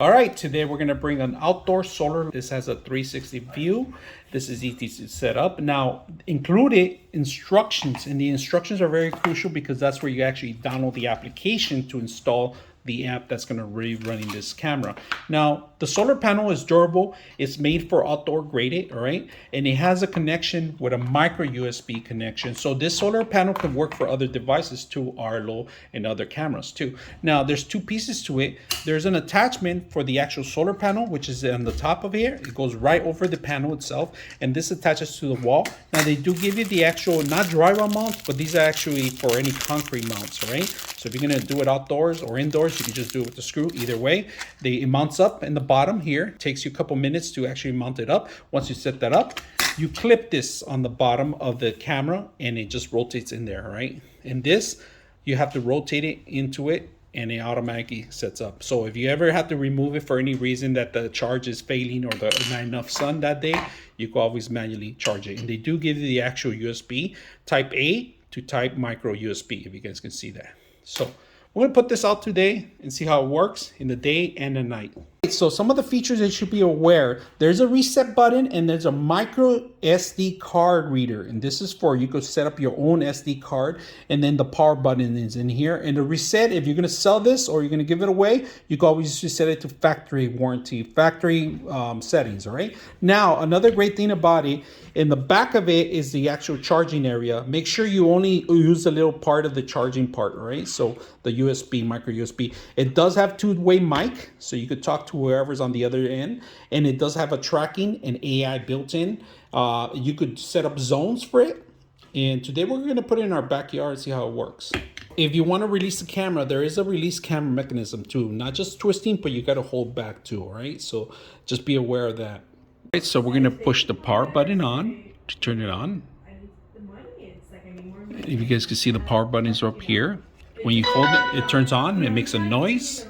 All right, today we're gonna bring an outdoor solar. This has a 360 view. This is easy to set up. Now, included instructions, and the instructions are very crucial because that's where you actually download the application to install the app that's gonna be running this camera. Now, the solar panel is durable. It's made for outdoor graded, all right? And it has a connection with a micro USB connection. So this solar panel can work for other devices too, Arlo and other cameras too. Now, there's two pieces to it. There's an attachment for the actual solar panel, which is on the top of here. It goes right over the panel itself, and this attaches to the wall. Now, they do give you the actual, not drywall mounts, but these are actually for any concrete mounts, all right? So if you're gonna do it outdoors or indoors, you can just do it with the screw. Either way, it mounts up in the bottom here. It takes you a couple minutes to actually mount it up. Once you set that up, you clip this on the bottom of the camera, and it just rotates in there, right? And this, you have to rotate it into it, and it automatically sets up. So if you ever have to remove it for any reason that the charge is failing or there's not enough sun that day, you can always manually charge it. And they do give you the actual USB, type A to type micro USB, if you guys can see that. So we're gonna put this out today and see how it works in the day and the night. So some of the features that you should be aware, there's a reset button and there's a micro SD card reader. And this is for, you could set up your own SD card, and then the power button is in here. And the reset, if you're gonna sell this or you're gonna give it away, you can always just set it to factory warranty, factory settings, all right? Now, another great thing about it, in the back of it is the actual charging area. Make sure you only use a little part of the charging part, all right? So the USB, micro USB. It does have two-way mic, so you could talk to whoever's on the other end, and it does have a tracking and AI built in. You could set up zones for it, and today we're going to put it in our backyard and see how it works. If you want to release the camera, there is a release camera mechanism too, not just twisting, but you got to hold back too, all right? So just be aware of that. All right, so we're going to push the power button on to turn it on. If you guys can see, the power buttons are up here. When you hold it, it turns on, it makes a noise.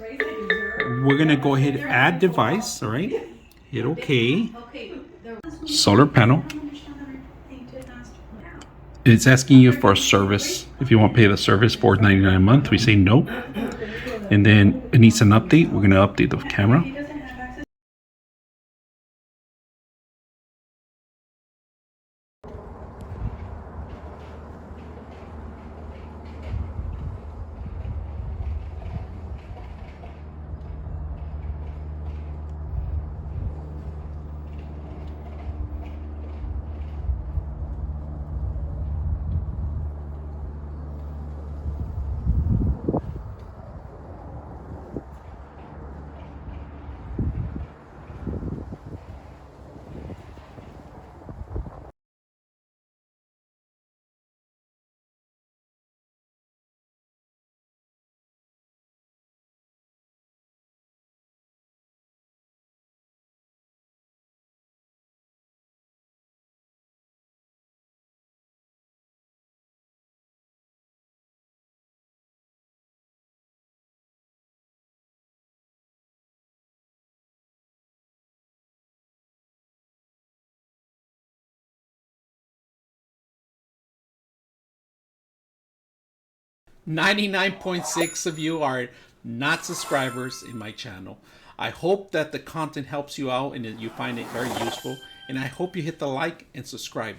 We're gonna go ahead and add device, all right? Hit OK. Solar panel. It's asking you for a service. If you want to pay the service, $4.99 a month, we say no. And then it needs an update. We're gonna update the camera. .6 of you are not subscribers in my channel. I hope that the content helps you out and that you find it very useful. And I hope you hit the like and subscribe.